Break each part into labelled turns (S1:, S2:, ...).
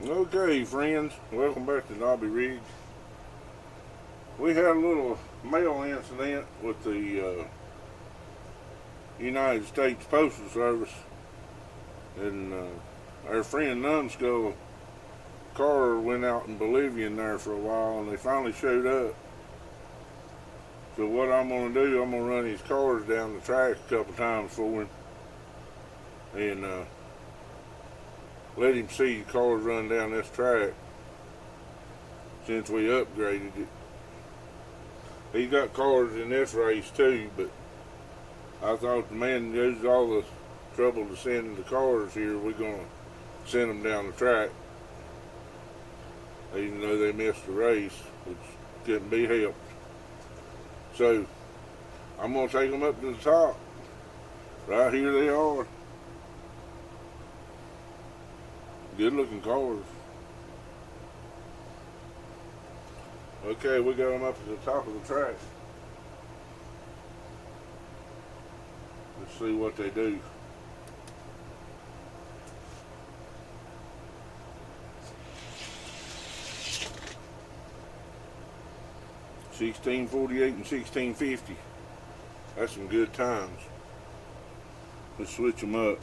S1: Okay, friends, welcome back to Nobby Ridge. We had a little mail incident with the United States Postal Service, and our friend Numbskull car went out in Bolivia in there for a while, and they finally showed up. So what I'm going to do, I'm going to run his cars down the track a couple times for him, and let him see the cars run down this track since we upgraded it. He's got cars in this race too, but I thought the man goes all the trouble to send the cars here, we're going to send them down the track, even though they missed the race, which couldn't be helped. So I'm going to take them up to the top. Right here they are. Good looking cars. Okay, we got them up to the top of the track. Let's see what they do. $16.48 and $16.50. That's some good times. Let's switch them up.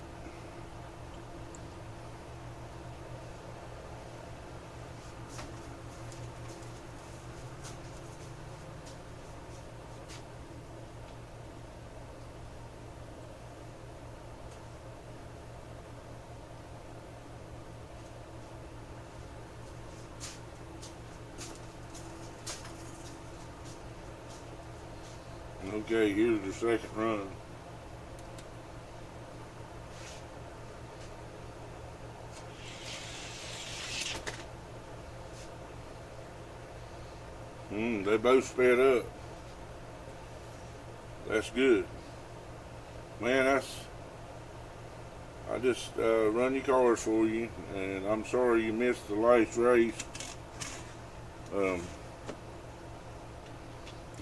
S1: Okay, here's the second run. They both sped up. That's good. Man, I just run your cars for you, and I'm sorry you missed the last race.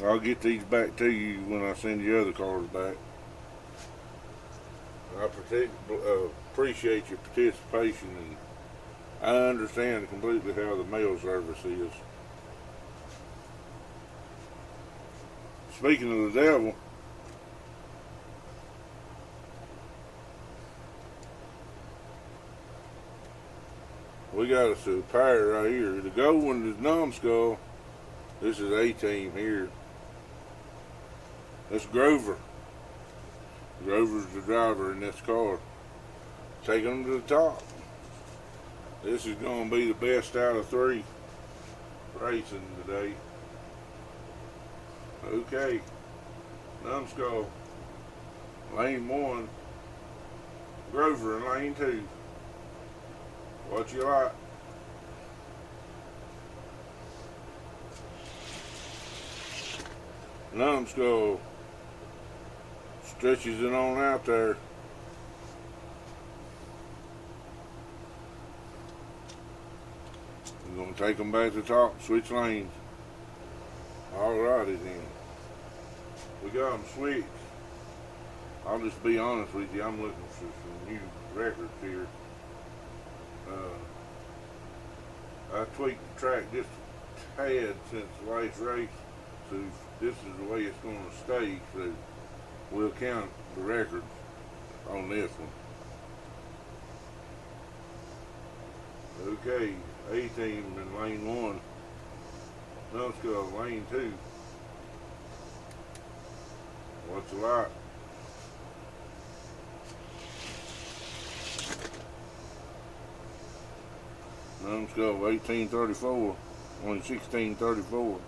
S1: I'll get these back to you when I send the other cars back. I appreciate your participation, and I understand completely how the mail service is. Speaking of the devil, we got us a pair right here. The gold one is Numbskull. This is A-Team here. That's Grover. Grover's the driver in this car. Taking them to the top. This is going to be the best out of three racing today. Okay. Numbskull. Lane 1. Grover in lane 2. What you like? Numbskull stretches it on out there. We're going to take them back to the top, switch lanes. Alrighty then. We got them switched. I'll just be honest with you, I'm looking for some new records here. I tweaked the track just a tad since the last race, so this is the way it's going to stay, so we'll count the records on this one. Okay, A-Team in lane 1, Numbskull lane 2. What's it like? Numbskull 1834, only 1634.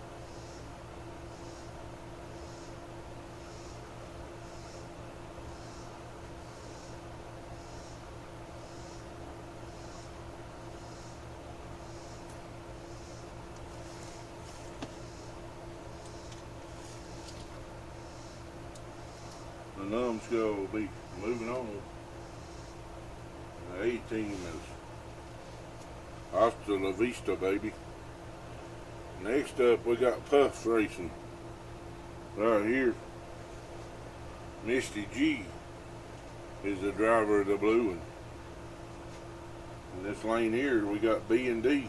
S1: The Numbskull will be moving on. The A-Team is hasta la vista, baby. Next up, we got Puffs Racing. Right here. Misty G is the driver of the blue one. And this this lane here, we got B&D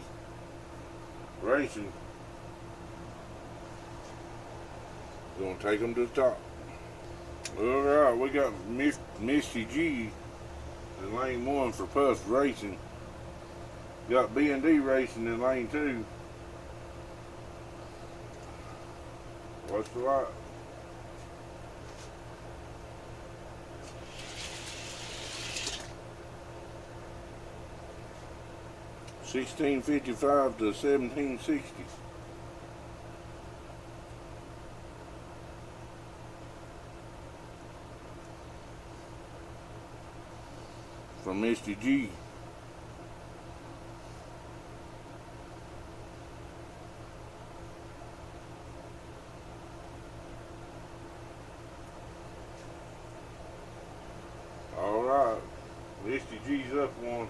S1: Racing. Gonna take them to the top. Alright, we got Misty G in lane 1 for Puff Racing. Got B&D Racing in lane 2. Watch the light. $16.55 to $17.60. From Misty G. Alright, Misty G's up one.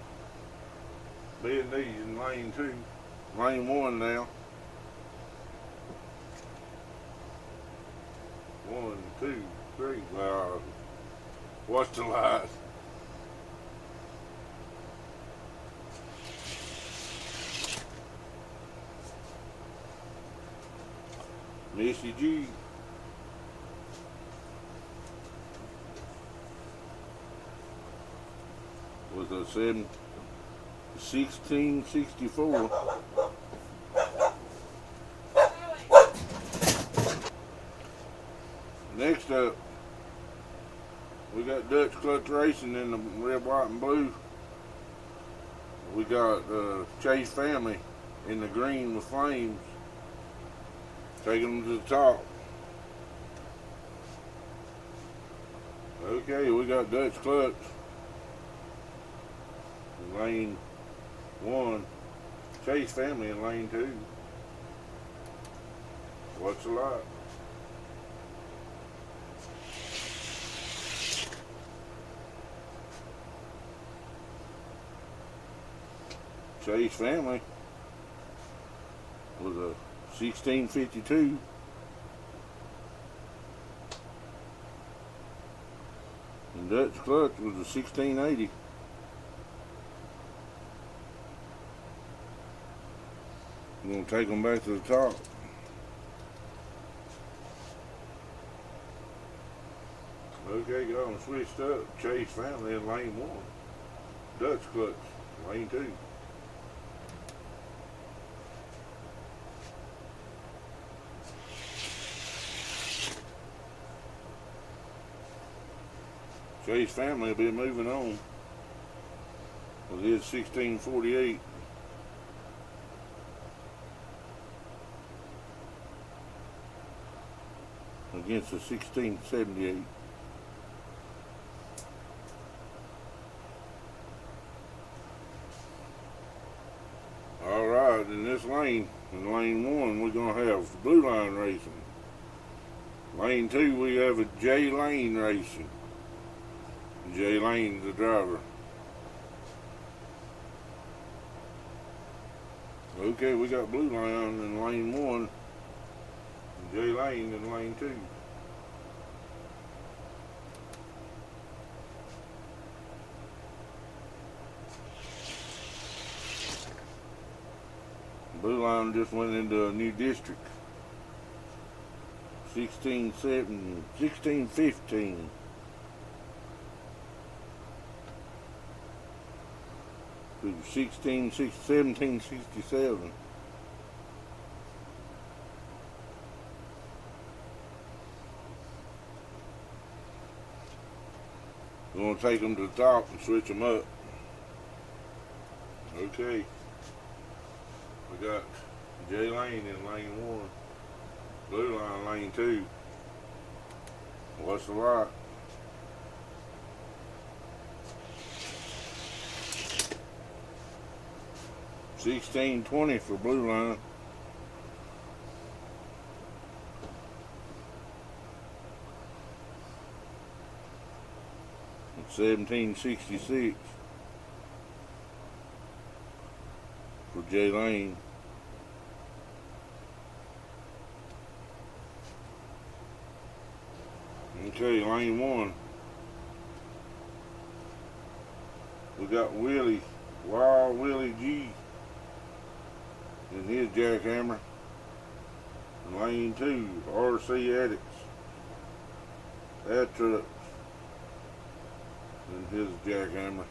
S1: B&D's in lane 2. Lane 1 now. 1, 2, 3. Watch the lights. Misty G. With a 1664. Next up, we got Dutch Clutch Racing in the red, white, and blue. We got Chase Family in the green with flames. Taking them to the top. Okay, we got Dutch Clutch in lane 1. Chase Family in lane 2. Watch the light. Chase Family was a 1652. And Dutch Clutch was a 1680. We're going to take them back to the top. Okay, got them switched up. Chase Family in lane 1. Dutch Clutch, lane 2. Chase Family will be moving on with his 1648. Against the 1678. Alright, in this lane, in lane 1, we're going to have Blue Line Racing. Lane 2, we have a J Lane Racing. J Lane's the driver. Okay, we got Blue Line in lane 1. And J Lane in lane 2. Blue Line just went into a new district. 1615. To 1767. We're going to take them to the top and switch them up. Okay. We got J Lane in lane 1. Blue Line lane 2. What's the light? $16.20 for Blue Line. $17.66 for J Lane. Okay, lane 1. We got Willie Wild Willie G in his Jackhammer. And lane 2, RC Addicts. That trucks in his Jackhammer.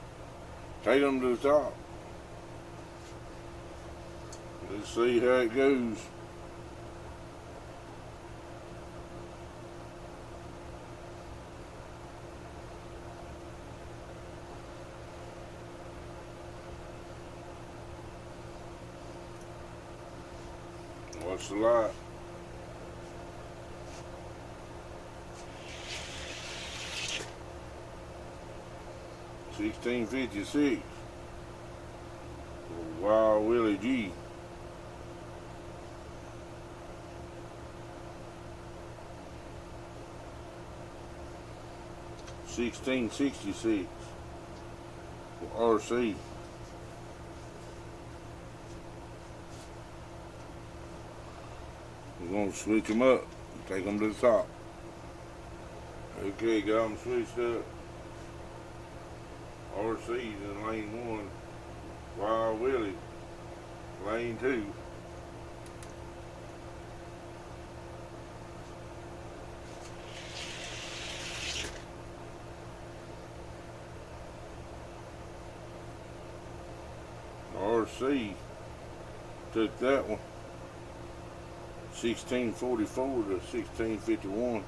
S1: Take them to the top. Let's see how it goes. Watch the light. $16.56. Wild Willie G. $16.66. RC. We're going to switch them up. Take them to the top. Okay, got them switched up. RC's in lane 1. Wild Willie, lane 2. RC took that one. 1644 to 1651.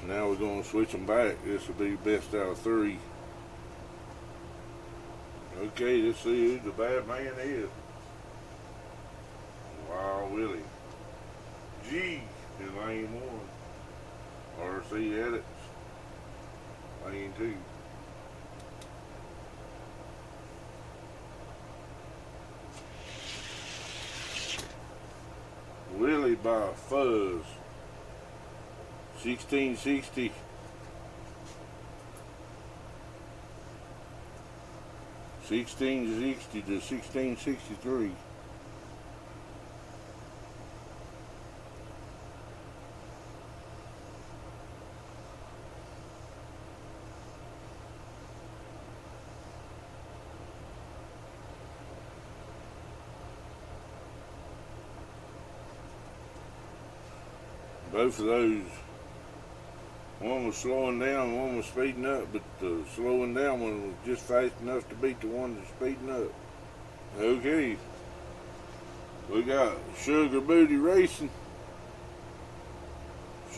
S1: Now we're going to switch them back. This will be best out of 3. Okay, let's see who the bad man is. Wild Willie G in lane 1. RC Addicts, lane 2. Willie by Fuzz. 1660. $16.60 to $16.63. Both of those, one was slowing down, one was speeding up, but the slowing down one was just fast enough to beat the one that's speeding up. Okay, we got Sugar Booty Racing,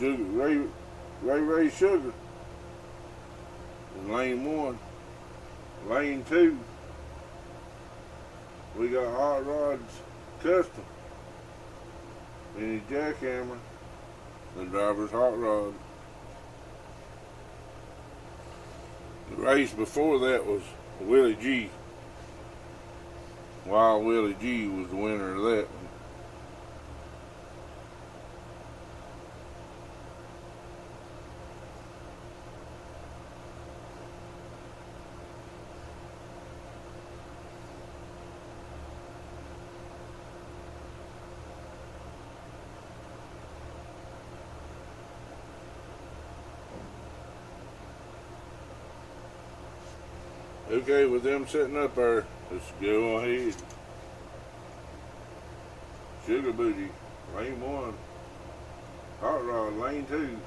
S1: Ray Sugar in lane 1. Lane 2, we got Hot Rods Custom in his Jackhammer, the driver's Hot Rod. The race before that was Willie G. Wild Willie G was the winner of that one. Okay, with them setting up there, let's go ahead. Sugar Booty, lane 1. Hot Rod, lane 2.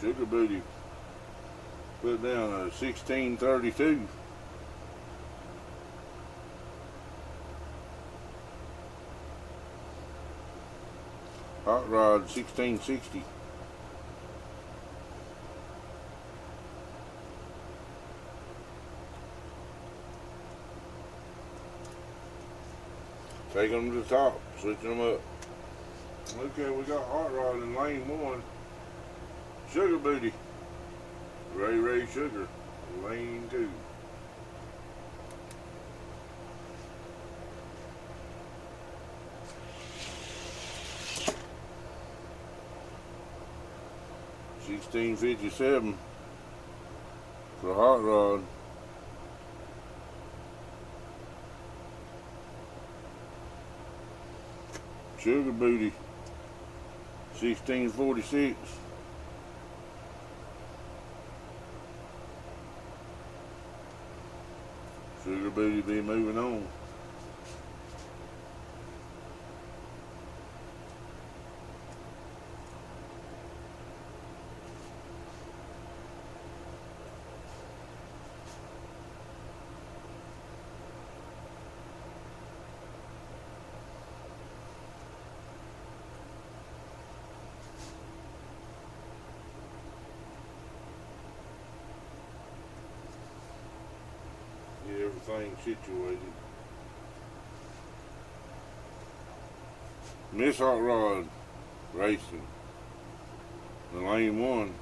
S1: Sugar Booty put down a 1632. Hot Rod 1660. Taking them to the top, switching them up. Okay, we got Hot Rod in lane 1. Sugar Booty, Ray Sugar, lane 2. 1657 for hot rod. Sugar Booty 1646. Sugar Booty be moving on. Everything situated. Miss Hot Rod Racing, the lane 1.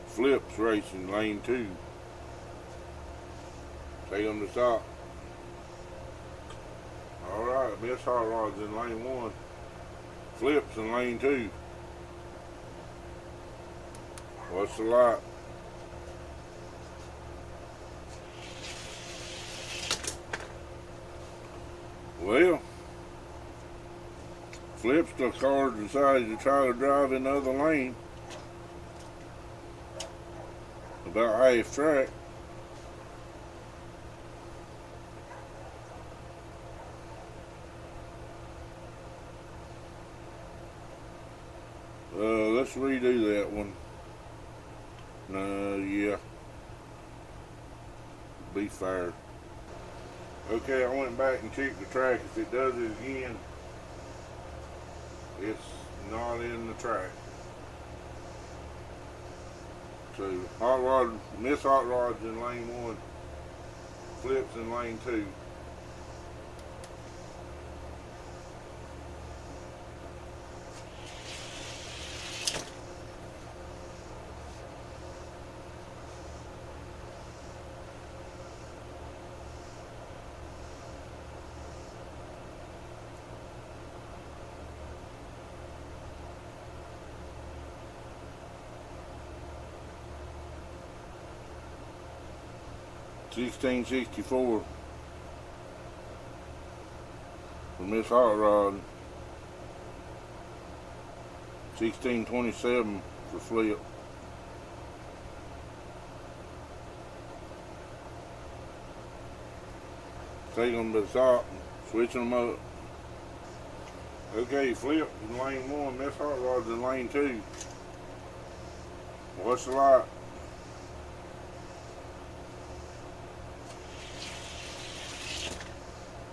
S1: Flips Racing, lane 2. Take on the top. Alright, Miss Hot Rod's in lane 1. Flips in lane 2. What's the light? Well, Flips the car decided to try to drive in the other lane about half track. Let's redo that one. Yeah. Be fair. Okay, I went back and checked the track. If it does it again, it's not in the track. So, Hot Rod, Miss Hot Rod's in lane 1, Flips in lane 2. $16.64 for Miss Hot Rod. $16.27 for Flip. Take them to the top and switching them up. Okay, Flip in lane 1, Miss Hot Rod's in lane 2. What's the light?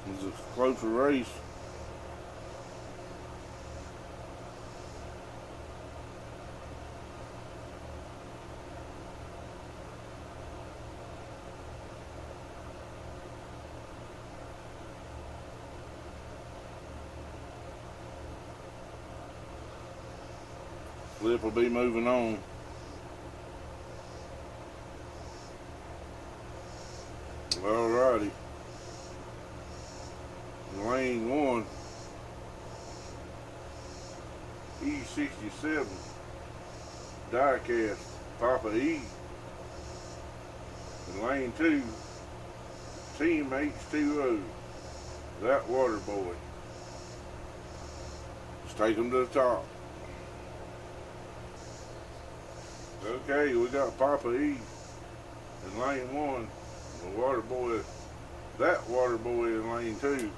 S1: It's a closer race. Flip will be moving on. Alrighty. Lane 1, E67, diecast, Papa E. In lane 2, Team H2O, that water boy. Let's take them to the top. Okay, we got Papa E in lane 1, the water boy, that water boy in lane 2.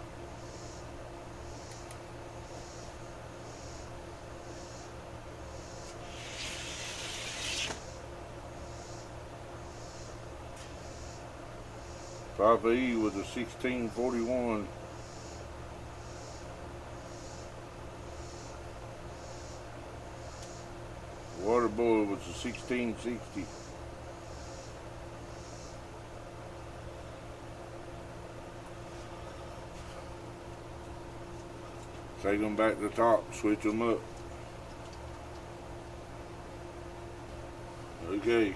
S1: Papa E with a 1641. Water boy with a 1660. Take them back to the top, switch them up. Okay.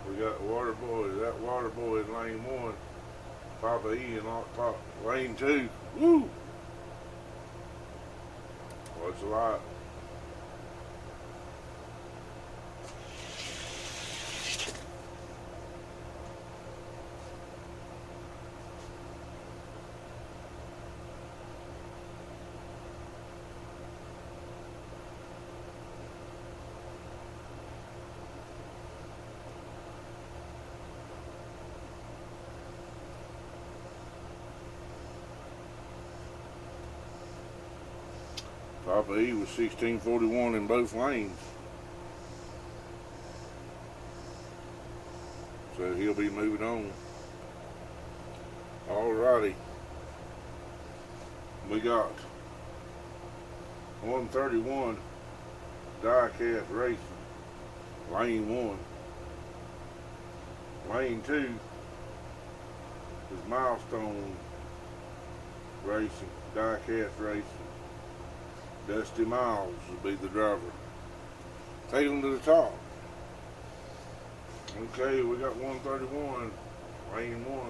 S1: We got water boy, that water boy in lane 1, Papa E in lane 2. Woo! What's the light? Papa E was 1641 in both lanes. So he'll be moving on. Alrighty. We got 131 Diecast Racing, lane 1. Lane 2 is Milestone Racing, Diecast Racing. Dusty Miles will be the driver. Take them to the top. Okay, we got 131, lane 1.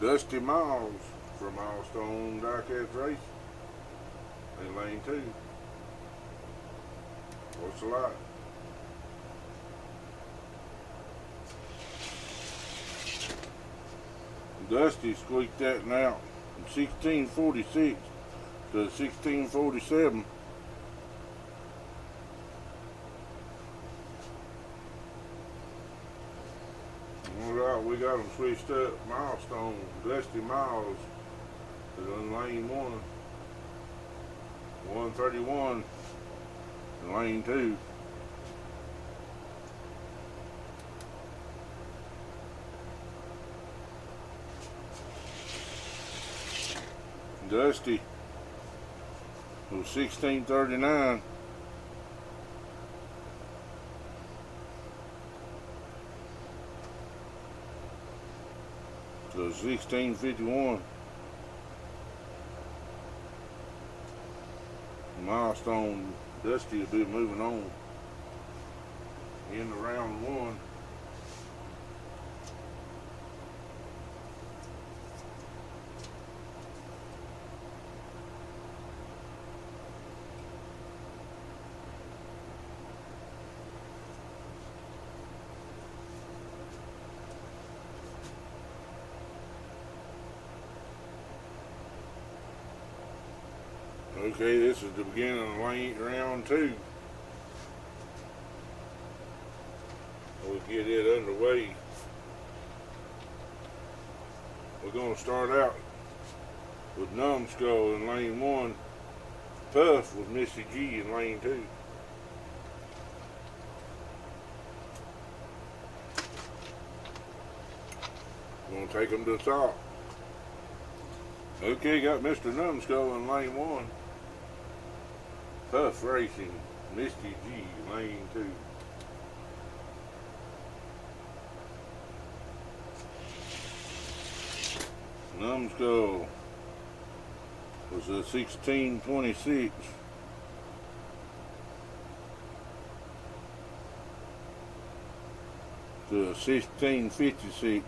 S1: Dusty Miles from Milestone Diecast Racing in lane 2. What's the light? Dusty squeaked that one out from 1646 to 1647. Alright, we got them switched up. Milestone, Dusty Miles is in lane 1. 131 in lane 2. Dusty was 1639. To 1651. Milestone Dusty will be moving on in the round 1. Okay, this is the beginning of round 2. We'll get it underway. We're going to start out with Numbskull in lane 1. Puff with Missy G in lane 2. We're going to take them to the top. Okay, got Mr. Numbskull in lane 1. Puff Racing, Misty G, lane 2. Numbskull was a 1626. To a 1656.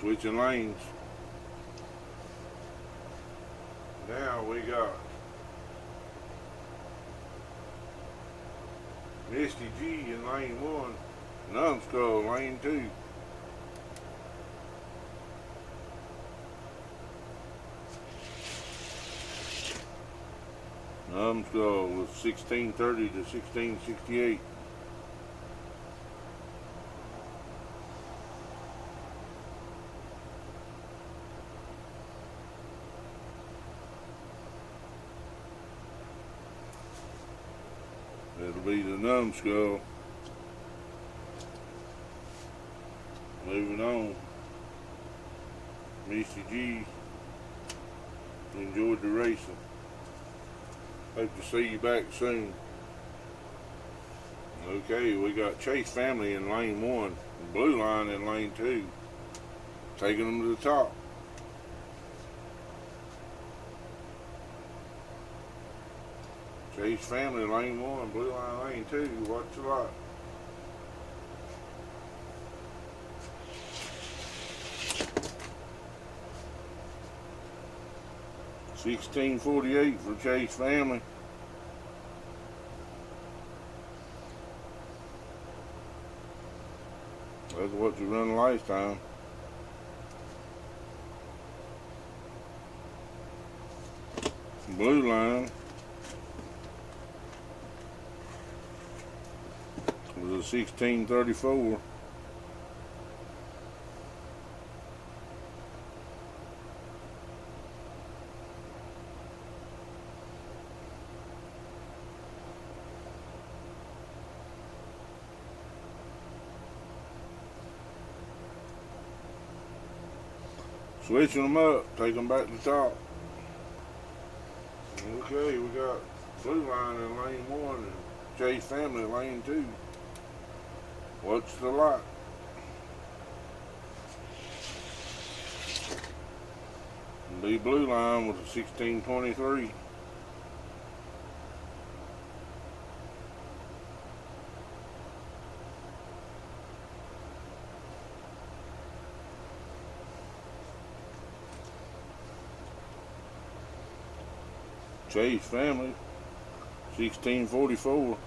S1: Switching lanes. Now we got Misty G in lane 1, Numbskull lane 2. Numbskull was 1630 to 1668. It'll be the Numbskull. Moving on. Missy G. Enjoyed the racing. Hope to see you back soon. Okay, we got Chase Family in lane 1. Blue Line in lane 2. Taking them to the top. Chase Family lane 1, Blue Line lane 2. Watch a lot. $16.48 for Chase Family. That's what you run lifetime. Blue Line. 1634. Switching them up, take them back to the top. Okay, we got Blue Line in lane 1 and Chase Family in lane 2. What's the lot? The Blue Line with a 1623. Chase Family, 1644.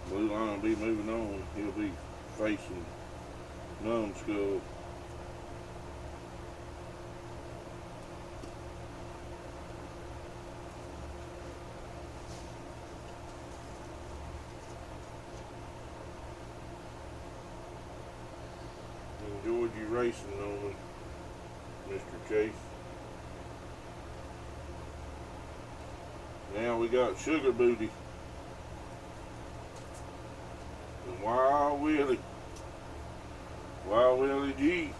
S1: Blue Line will be moving on. He'll be facing Numbskull. Enjoyed you racing on me, Mr. Chase. Now we got Sugar Booty and Wild Willie G.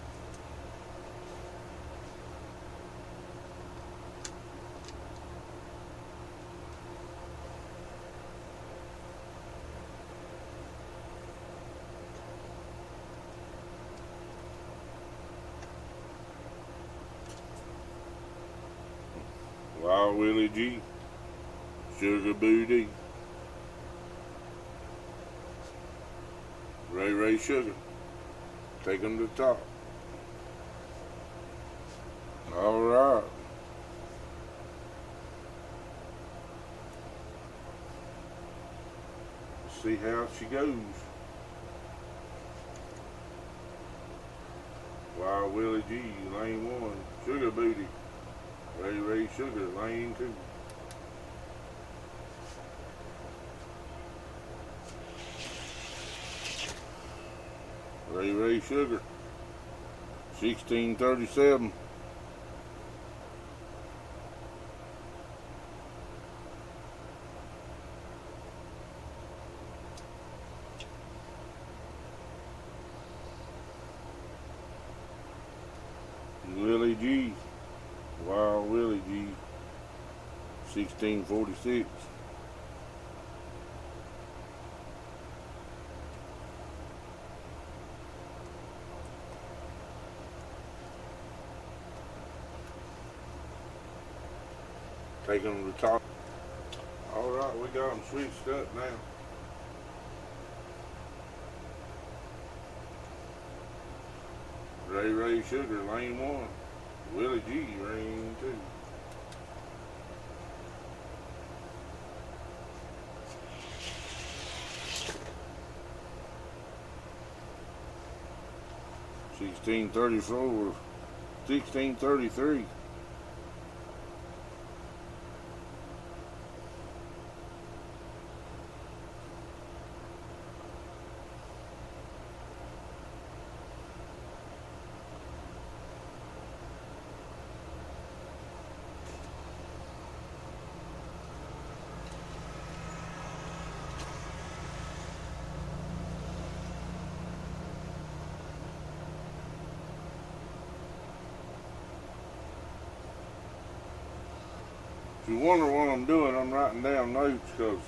S1: Wild Willie G, Sugar Booty, Ray Sugar, take them to the top. All right. Let's see how she goes. Wild Willie G, lane 1, Sugar Booty, Ray Sugar, lane 2. Ray Sugar, 1637. Willie G, Wild Willie G, 1646. Take them to the top. All right, we got them switched up now. Ray Sugar, lane 1. Willie G, lane 2. $16.34, $16.33. If you wonder what I'm doing, I'm writing down notes because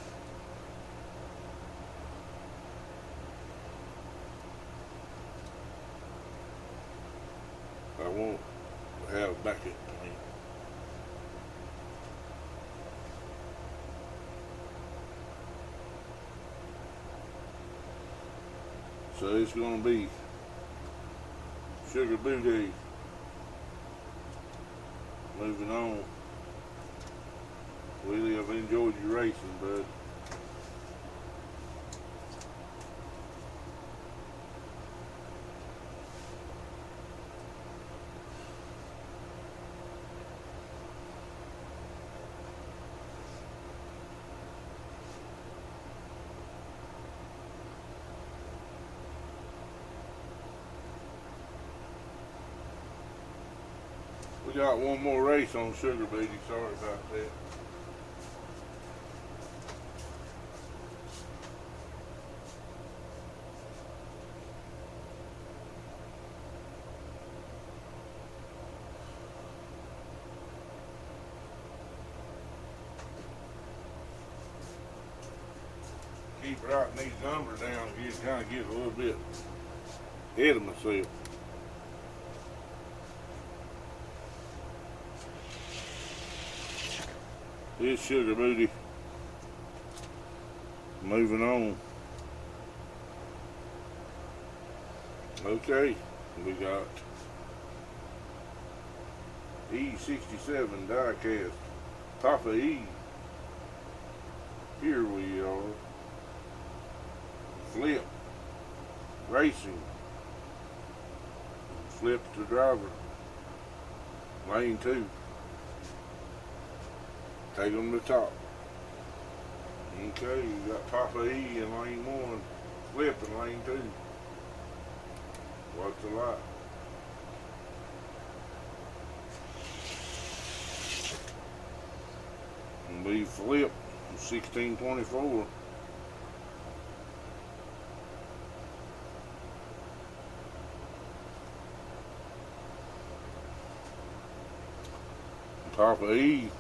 S1: I won't have backup plan. So it's going to be Sugar Booty. Moving on. Willie, I've enjoyed your racing, bud. got one more race on Sugar Booty. Sorry about that. Keep writing these numbers down. You kind of get a little bit ahead of myself. This Sugar Booty. Moving on. Okay, we got E67 diecast. Papa E. Here we are. Flip. Racing. Flip the driver. Lane 2. Take them to the top. Okay, you got Papa E in lane 1. Flip in lane 2. Watch the light. And we flip 1624. Papa E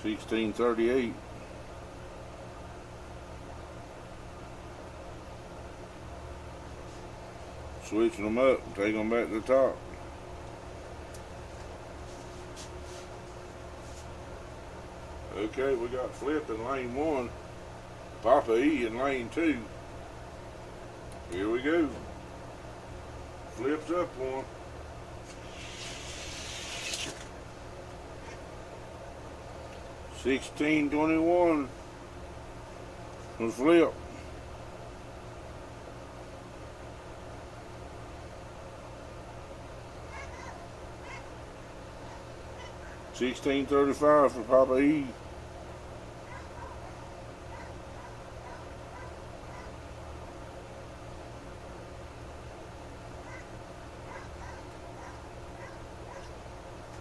S1: 1638. Switching them up and taking them back to the top. Okay, we got Flip in lane 1, Papa E in lane 2. Here we go. Flips up one. $16.21 for Flip. $16.35 for Papa E.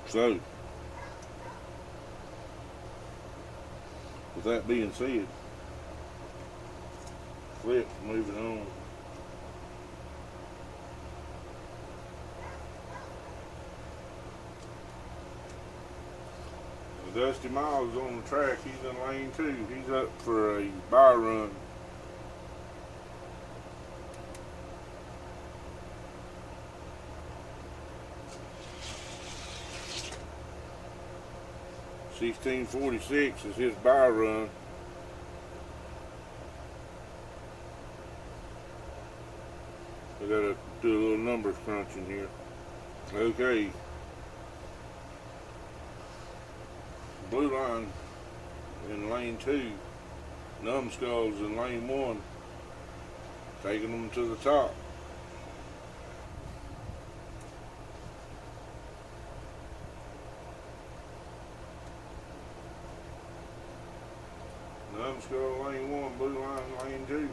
S1: So, with that being said, Flip moving on. Dusty Miles on the track. He's in lane 2. He's up for a buy run. $16.46 is his buy run. I gotta do a little numbers crunching here. Okay. Blue line in lane 2. Numbskulls in lane 1. Taking them to the top. Numbskull lane 1, blue line lane 2.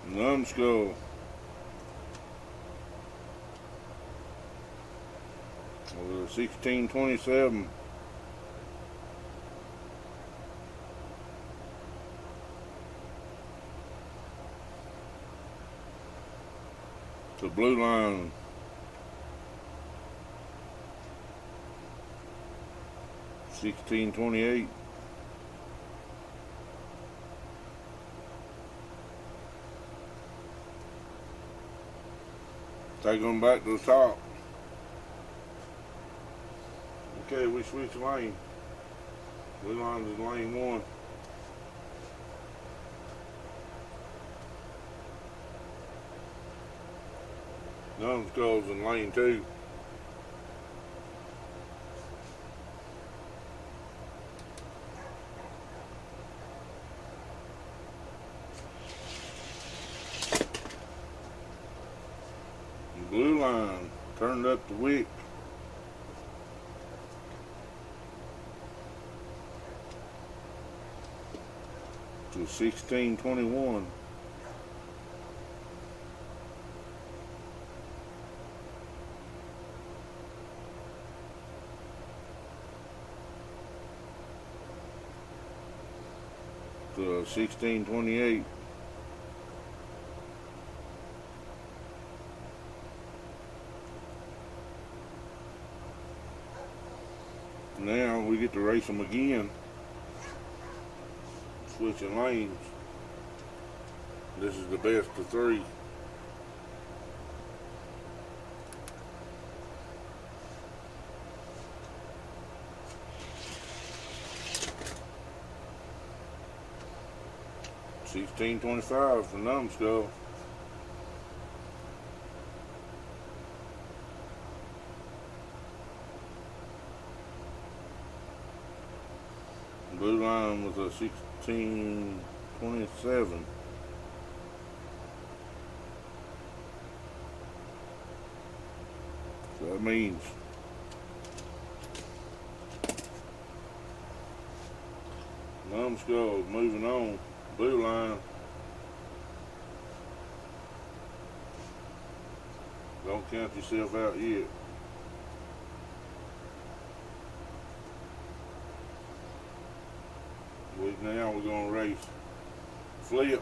S1: Numbskull. With a 16.27. The blue line. $16.28. Take them back to the top. Okay, we switch lane. Blue line is lane 1. Numbskulls in lane 2. Blue line turned up the wick. 1621. To 1628. Now we get to race them again, switching lanes. This is the best of three. $16.25 for Numbskull. Blue line with a 16.27. So that means Numbskull moving on. Blue line. Don't count yourself out yet. Now we're going to race Flip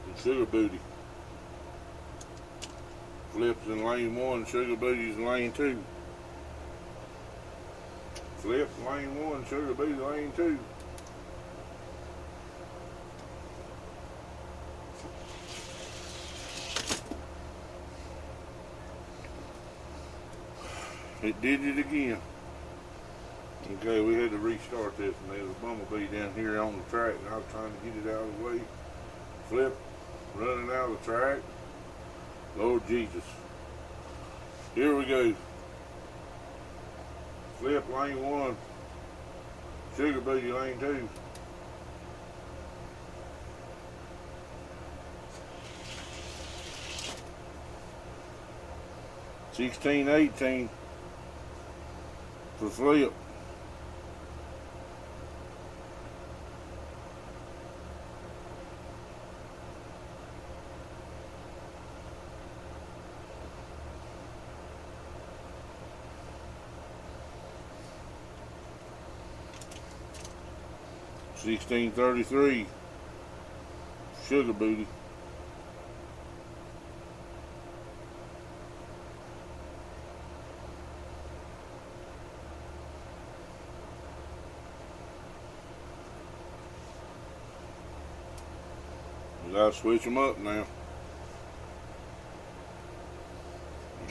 S1: and Sugar Booty. Flip's in lane 1, Sugar Booty's in lane 2. Flip lane 1, Sugar Booty lane 2. It did it again. Okay, we had to restart this, and there was a bumblebee down here on the track, and I was trying to get it out of the way. Flip running out of the track. Lord Jesus. Here we go. Flip lane 1. Sugar Booty lane 2. $16.18 for Flip. $16.33 Sugar Booty. We gotta switch them up now.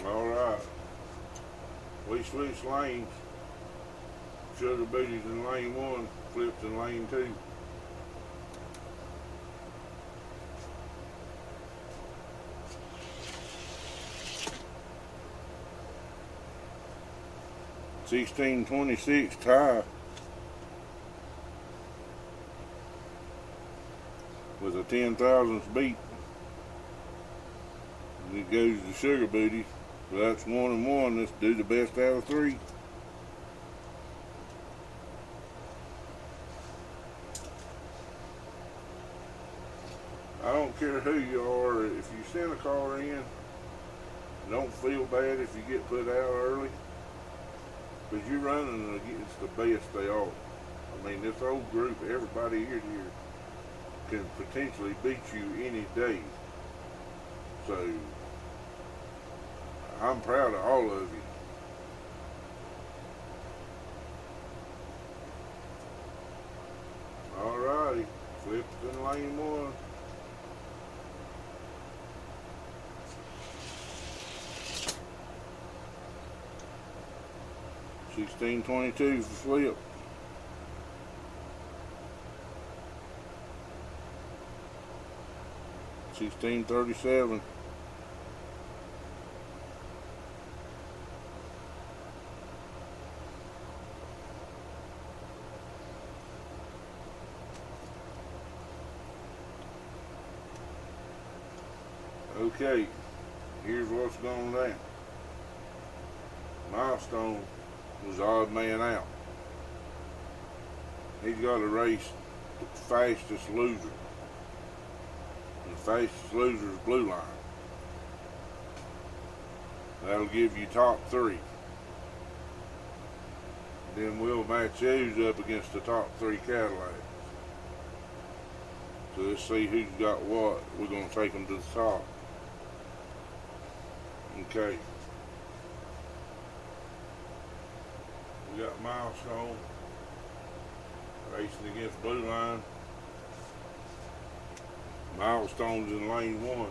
S1: Alright. We switched lanes. Sugar Booty's in lane 1, Flip's in lane 2. $16.26 tie with a 10,000th beat. And it goes to Sugar Booty. So that's 1 and 1. Let's do the best out of 3. I don't care who you are, if you send a car in, don't feel bad if you get put out early, because you're running against the best they are. I mean, this whole group, everybody here can potentially beat you any day. So, I'm proud of all of you. Alrighty, Flip's in lane 1. $16.22 for Flip. $16.37. Okay, here's what's going down. Milestone was odd man out. he's got to race the fastest loser. And the fastest loser is blue line. That'll give you top 3. Then we'll match those up against the top 3 Cadillacs. So let's see who's got what. We're going to take them to the top. Okay. We got Milestone racing against Blue Line. Milestone's in lane 1.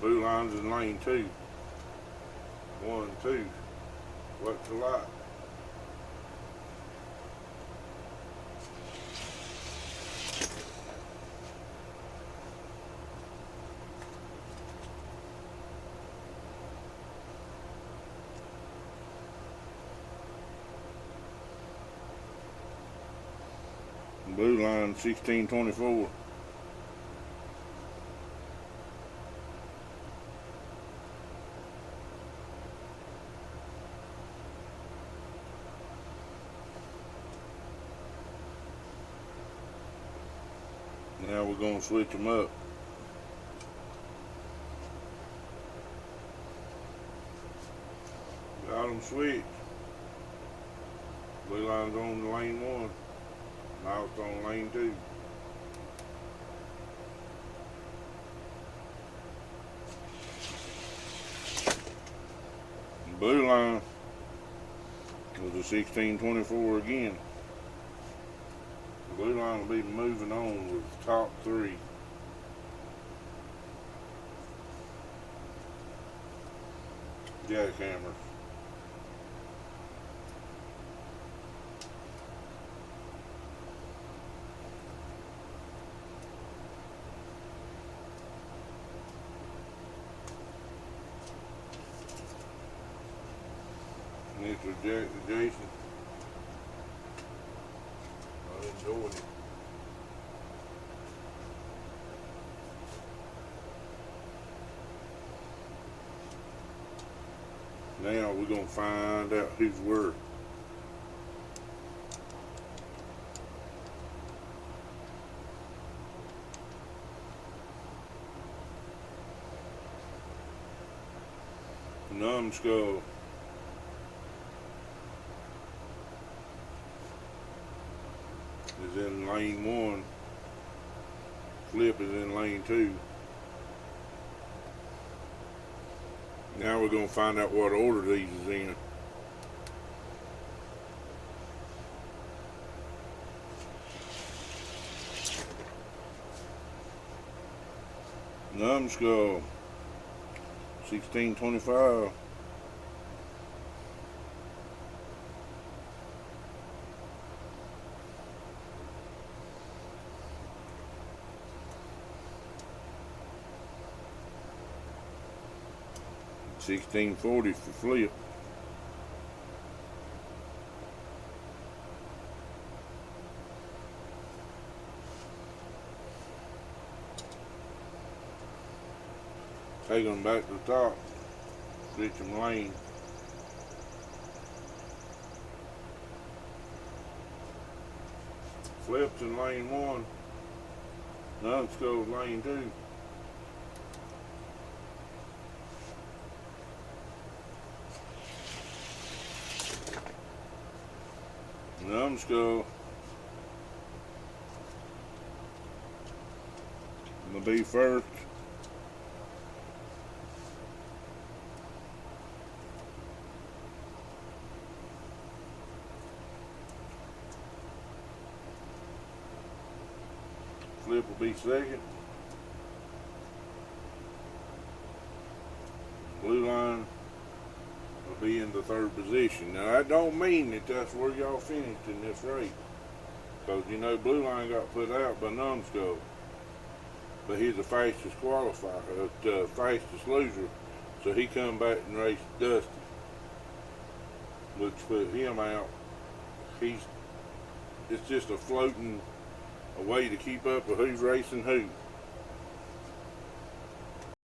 S1: Blue Line's in lane 2. 1, 2. What's the light? Blue Line 1624. Now we're going to switch them up. Got them switched. Blue Line's on lane 1. Milestone lane 2. Blue Line was a 1624 again. Blue Line will be moving on with the top 3. Jackhammer. Mr. Jason. I enjoyed it. Now we're going to find out who's where. Numbskull is in lane 1. Flip is in lane 2. Now we're going to find out what order these is in. Numbskull 1625. $16.40 for Flip. Take them back to the top. Switch them lane. Flip's in lane 1. Numbskull's lane 2. Numbskull gonna be first. Flip will be second. Blue Line will be in the 3rd position. Now that don't mean that that's where y'all finished in this race, because you know Blue Line got put out by Numbskull, but he's the fastest qualifier, the fastest loser, so he come back and raced Dusty, which put him out. It's just a floating a way to keep up with who's racing who.